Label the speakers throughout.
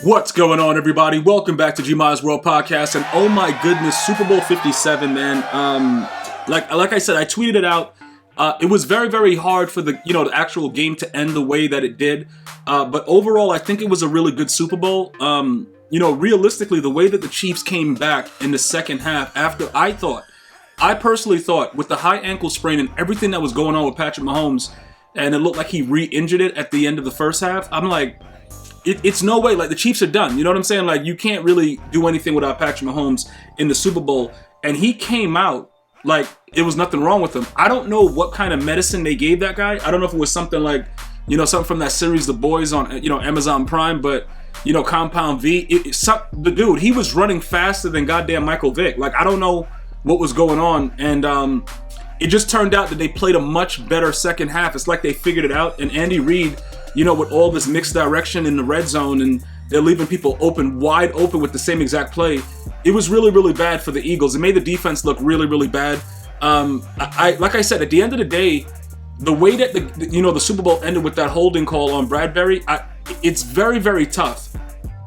Speaker 1: What's going on, everybody? Welcome back to GmiasWorld Podcast, and oh my goodness, Super Bowl 57, man. Like I said, I tweeted it out. It was very, very hard for the actual game to end the way that it did. But overall, I think it was a really good Super Bowl. Realistically, the way that the Chiefs came back in the second half, after I personally thought, with the high ankle sprain and everything that was going on with Patrick Mahomes, and it looked like he re-injured it at the end of the first half, I'm like, it's no way. Like, the Chiefs are done. You know what I'm saying? Like, you can't really do anything without Patrick Mahomes in the Super Bowl. And he came out like it was nothing wrong with him. I don't know what kind of medicine they gave that guy. I don't know if it was something like, something from that series, The Boys on, Amazon Prime, but, Compound V. The dude, he was running faster than goddamn Michael Vick. Like, I don't know what was going on. And it just turned out that they played a much better second half. It's like they figured it out. And Andy Reid, with all this mixed direction in the red zone, and they're leaving people wide open with the same exact play. It was really, really bad for the Eagles. It made the defense look really, really bad. Like I said, at the end of the day, the way that the Super Bowl ended with that holding call on Bradbury, it's very, very tough.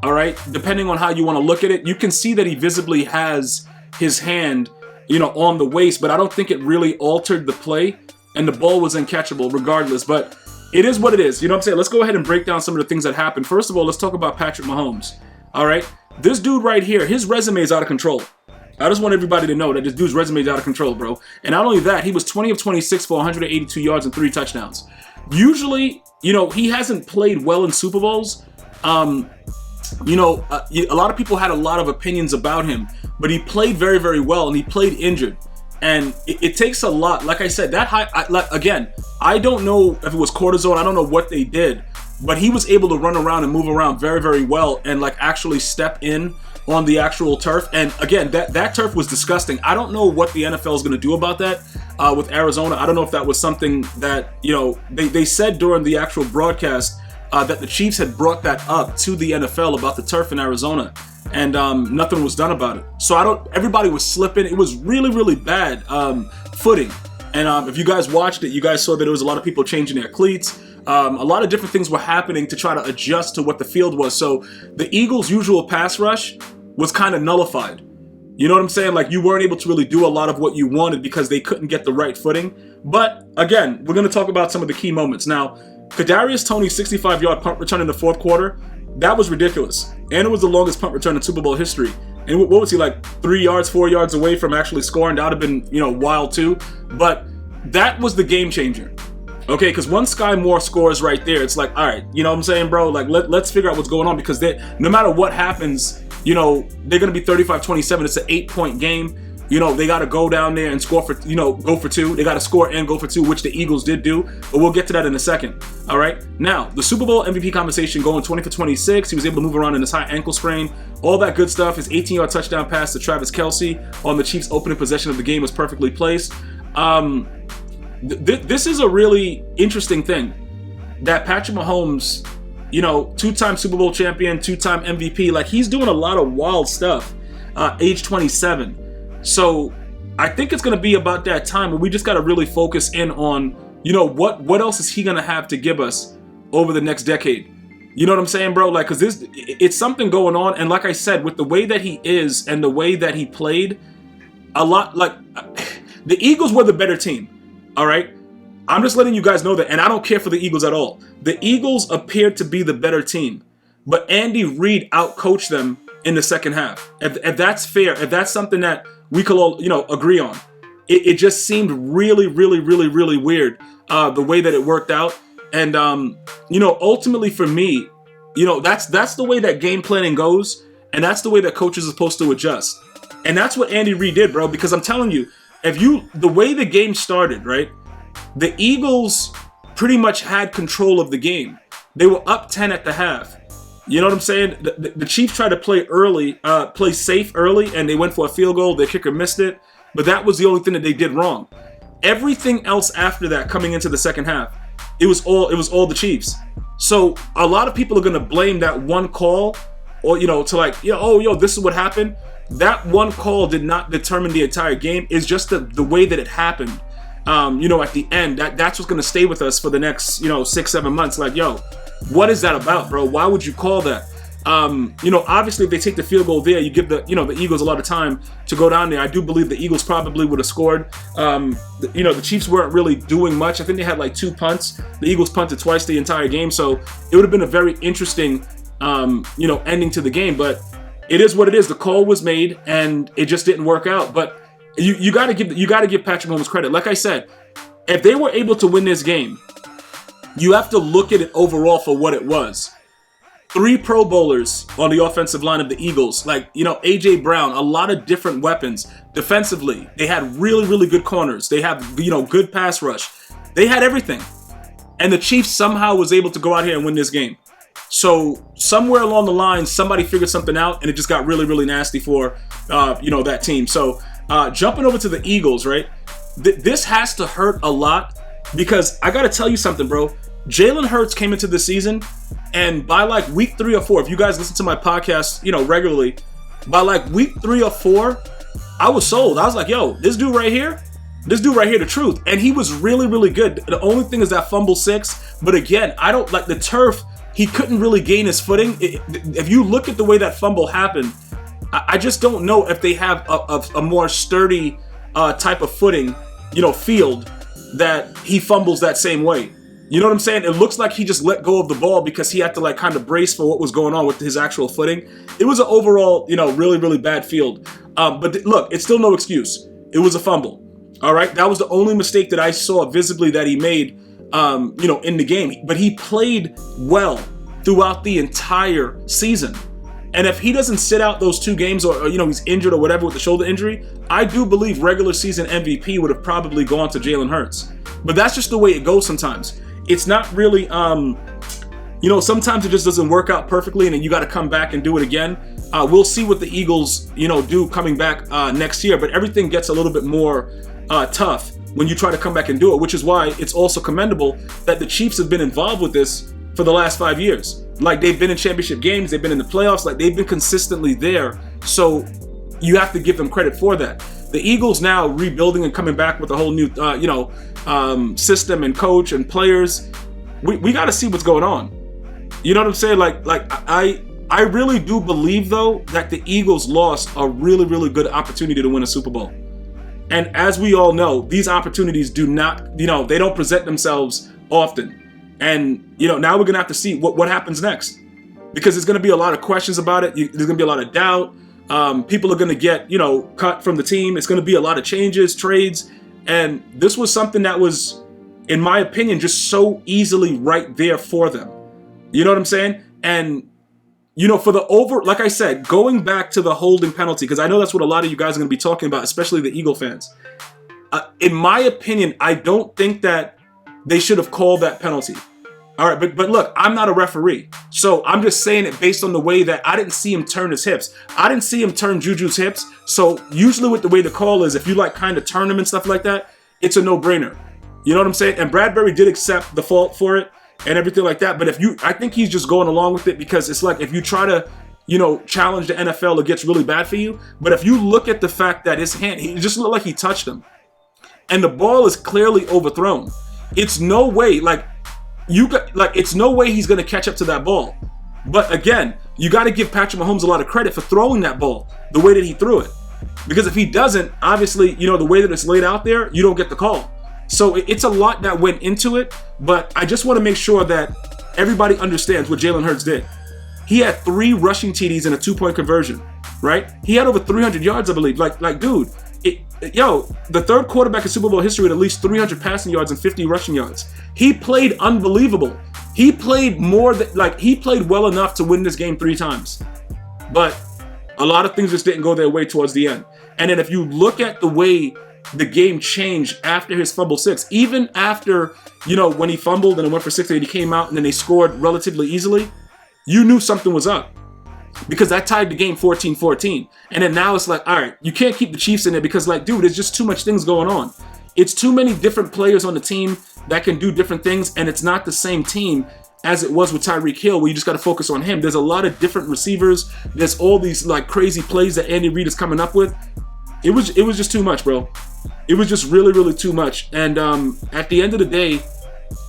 Speaker 1: All right, depending on how you want to look at it, you can see that he visibly has his hand, on the waist, but I don't think it really altered the play, and the ball was uncatchable regardless. But it is what it is. You know what I'm saying? Let's go ahead and break down some of the things that happened. First of all, let's talk about Patrick Mahomes. All right? This dude right here, his resume is out of control. I just want everybody to know that this dude's resume is out of control, bro. And not only that, he was 20 of 26 for 182 yards and 3 touchdowns. Usually, he hasn't played well in Super Bowls. A lot of people had a lot of opinions about him, but he played very, very well, and he played injured. And it takes a lot. Like I said, I don't know if it was cortisone. I don't know what they did, but he was able to run around and move around very, very well, and actually step in on the actual turf. And again, that turf was disgusting. I don't know what the NFL is going to do about that with Arizona. I don't know if that was something that they said during the actual broadcast that the Chiefs had brought that up to the NFL about the turf in Arizona. And nothing was done about it. So everybody was slipping. It was really, really bad footing. And if you guys watched it, you guys saw that there was a lot of people changing their cleats. A lot of different things were happening to try to adjust to what the field was. So the Eagles' usual pass rush was kind of nullified. You know what I'm saying? Like, you weren't able to really do a lot of what you wanted because they couldn't get the right footing. But again, we're going to talk about some of the key moments. Now, Kadarius Toney's 65-yard punt return in the fourth quarter, that was ridiculous. And it was the longest punt return in Super Bowl history. And what was he, like 3 yards, 4 yards away from actually scoring? That would have been, wild too. But that was the game changer. Okay, because once Sky Moore scores right there, it's like, all right, you know what I'm saying, bro? Like, let's figure out what's going on, because no matter what happens, they're going to be 35-27. It's an 8-point game. They got to go down there and score for, go for 2. They got to score and go for 2, which the Eagles did do. But we'll get to that in a second. All right. Now, the Super Bowl MVP conversation, going 20 for 26. He was able to move around in his high ankle sprain. All that good stuff. His 18-yard touchdown pass to Travis Kelce on the Chiefs' opening possession of the game was perfectly placed. This is a really interesting thing that Patrick Mahomes, 2-time Super Bowl champion, 2-time MVP, like, he's doing a lot of wild stuff, age 27. So I think it's going to be about that time where we just got to really focus in on, what else is he going to have to give us over the next decade? You know what I'm saying, bro? Like, because it's something going on. And like I said, with the way that he is and the way that he played, a lot, like, the Eagles were the better team. All right? I'm just letting you guys know that. And I don't care for the Eagles at all. The Eagles appeared to be the better team. But Andy Reid outcoached them in the second half. If that's fair, if that's something that we could all, agree on. It just seemed really, really, really, really weird, the way that it worked out. And, ultimately for me, that's the way that game planning goes. And that's the way that coaches are supposed to adjust. And that's what Andy Reid did, bro. Because I'm telling you, the way the game started, right? The Eagles pretty much had control of the game. They were up 10 at the half. You know what I'm saying? The Chiefs tried to play safe early, and they went for a field goal. Their kicker missed it, but that was the only thing that they did wrong. Everything else after that, coming into the second half, it was all the Chiefs. So a lot of people are gonna blame that one call, or this is what happened. That one call did not determine the entire game. It's just the way that it happened. At the end, that's what's gonna stay with us for the next 6-7 months. Like, what is that about, bro? Why would you call that? Obviously if they take the field goal there, you give the Eagles a lot of time to go down there. I do believe the Eagles probably would have scored. The Chiefs weren't really doing much. I think they had like 2 punts. The Eagles punted twice the entire game, so it would have been a very interesting, ending to the game. But it is what it is. The call was made, and it just didn't work out. But you got to give Patrick Mahomes credit. Like I said, if they were able to win this game, you have to look at it overall for what it was. 3 Pro Bowlers on the offensive line of the Eagles, A.J. Brown, a lot of different weapons. Defensively, they had really, really good corners. They have, good pass rush. They had everything. And the Chiefs somehow was able to go out here and win this game. So somewhere along the line, somebody figured something out, and it just got really, really nasty for, that team. So jumping over to the Eagles, right? This has to hurt a lot because I got to tell you something, bro. Jalen Hurts came into the season, and by like week 3 or 4, if you guys listen to my podcast, regularly, by like week 3 or 4, I was sold. I was like, yo, this dude right here, the truth. And he was really, really good. The only thing is that fumble 6. But again, I don't like the turf. He couldn't really gain his footing. If you look at the way that fumble happened, I just don't know if they have a more sturdy type of footing, field that he fumbles that same way. You know what I'm saying? It looks like he just let go of the ball because he had to kind of brace for what was going on with his actual footing. It was an overall, really, really bad field. But look, it's still no excuse. It was a fumble. All right? That was the only mistake that I saw visibly that he made, in the game. But he played well throughout the entire season. And if he doesn't sit out those 2 games or he's injured or whatever with the shoulder injury, I do believe regular season MVP would have probably gone to Jalen Hurts. But that's just the way it goes sometimes. It's not really, sometimes it just doesn't work out perfectly, and then you got to come back and do it again. We'll see what the Eagles, do coming back next year, but everything gets a little bit more tough when you try to come back and do it, which is why it's also commendable that the Chiefs have been involved with this for the last 5 years. Like, they've been in championship games, they've been in the playoffs, like they've been consistently there. So you have to give them credit for that. The Eagles now rebuilding and coming back with a whole new, system and coach and players. We got to see what's going on. You know what I'm saying? I really do believe though that the Eagles lost a really, really good opportunity to win a Super Bowl. And as we all know, these opportunities do not, they don't present themselves often. And now we're gonna have to see what happens next, because there's gonna be a lot of questions about it. There's gonna be a lot of doubt. People are going to get, cut from the team. It's going to be a lot of changes, trades. And this was something that was, in my opinion, just so easily right there for them. You know what I'm saying? And, like I said, going back to the holding penalty, because I know that's what a lot of you guys are going to be talking about, especially the Eagle fans. In my opinion, I don't think that they should have called that penalty. All right, but look, I'm not a referee, so I'm just saying it based on the way that I didn't see him turn his hips. I didn't see him turn Juju's hips, so usually with the way the call is, if you kind of turn him and stuff like that, it's a no-brainer. You know what I'm saying? And Bradbury did accept the fault for it and everything like that, but I think he's just going along with it because it's like if you try to, challenge the NFL, it gets really bad for you. But if you look at the fact that his hand, he just looked like he touched him, and the ball is clearly overthrown. It's no way, it's no way he's going to catch up to that ball. But again, you got to give Patrick Mahomes a lot of credit for throwing that ball the way that he threw it. Because if he doesn't, obviously, the way that it's laid out there, you don't get the call. So it's a lot that went into it. But I just want to make sure that everybody understands what Jalen Hurts did. He had 3 rushing TDs and a 2-point conversion, right? He had over 300 yards, I believe. Dude, the third quarterback in Super Bowl history with at least 300 passing yards and 50 rushing yards. He played unbelievable. He played he played well enough to win this game 3 times. But a lot of things just didn't go their way towards the end. And then if you look at the way the game changed after his fumble 6, even after, when he fumbled and it went for 6 and he came out and then they scored relatively easily, you knew something was up. Because that tied the game 14-14. And then now it's like, all right, you can't keep the Chiefs in there because, dude, there's just too much things going on. It's too many different players on the team that can do different things, and it's not the same team as it was with Tyreek Hill, where you just got to focus on him. There's a lot of different receivers. There's all these crazy plays that Andy Reid is coming up with. It was just too much, bro. It was just really, really too much. And at the end of the day,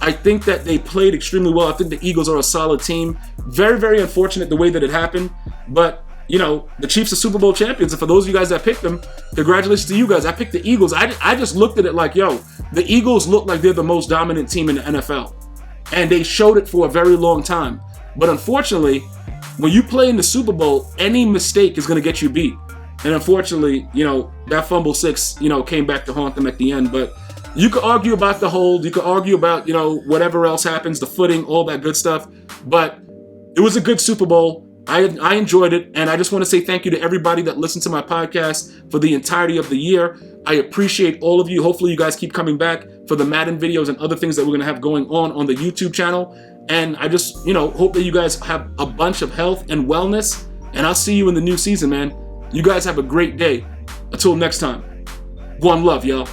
Speaker 1: I think that they played extremely well. I think the Eagles are a solid team. Very, very unfortunate the way that it happened. But, you know, the Chiefs are Super Bowl champions. And for those of you guys that picked them, congratulations to you guys. I picked the Eagles. I just looked at it like, yo, the Eagles look like they're the most dominant team in the NFL. And they showed it for a very long time. But unfortunately, when you play in the Super Bowl, any mistake is going to get you beat. And unfortunately, you know, that fumble 6, you know, came back to haunt them at the end. But you could argue about the hold. You could argue about, you know, whatever else happens, the footing, all that good stuff. But it was a good Super Bowl. I enjoyed it. And I just want to say thank you to everybody that listened to my podcast for the entirety of the year. I appreciate all of you. Hopefully you guys keep coming back for the Madden videos and other things that we're going to have going on the YouTube channel. And I just, you know, hope that you guys have a bunch of health and wellness. And I'll see you in the new season, man. You guys have a great day. Until next time. One love, y'all.